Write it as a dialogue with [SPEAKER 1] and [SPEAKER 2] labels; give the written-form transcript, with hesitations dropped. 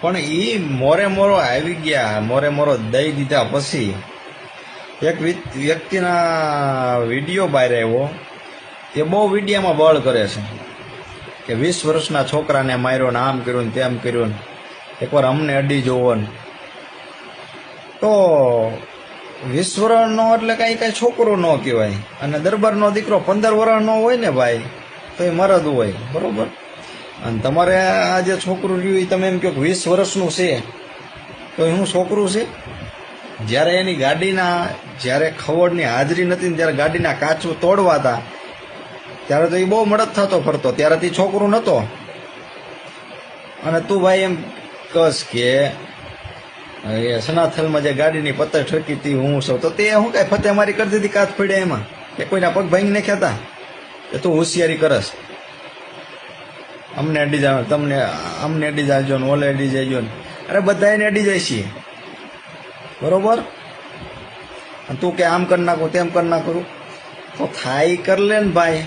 [SPEAKER 1] પણ એ મોરે મોરો આવી ગયા, મોરે મોરો દઈ દીધા પછી એક વ્યક્તિના વિડીયો બહાર આવ્યો. એ બહુ વિડીયામાં બળ કરે છે કે 20 વર્ષના છોકરાને માર્યો ને આમ કર્યું ને તેમ કર્યું ને એકવાર અમને અડી જોવો ને. તો 20 વર્ષનો એટલે કાંઈ છોકરો ન કહેવાય. અને દરબારનો દીકરો 15 વર્ષનો હોય ને ભાઈ તો એ મરદ હોય, બરોબર. અને તમારે આ જે છોકરું રહ્યું એ તમે એમ કહો 20 વર્ષનું છે તો એ શું છોકરું છે? જ્યારે એની ગાડીના, જ્યારે ખવડની હાજરી નથી ને ત્યારે ગાડીના કાચું તોડવા હતા ત્યારે તો એ બહુ મદદ થતો ફરતો, ત્યારે તે છોકરું નહોતો. અને તું ભાઈ એમ કસ કે એ સનાથલમાં જે ગાડીની પત્તર ઠોકી હતી હું છું, તો તે શું કાંઈ ફતેહ મારી કરી દીધી કાચ પડ્યા એમાં, કે કોઈના પગ ભાંગી નાખ્યા હતા? એ તું હોશિયારી કરસ. અમને અડી જાવ, તમને અમને અડી જાજો ને ઓલે અડી જાયજો ને, અરે બધા એને અડી જાય છીએ, બરોબર. તું કે આમ કરી નાખું તેમ કરી નાખું તો થાય કર લે ને ભાઈ.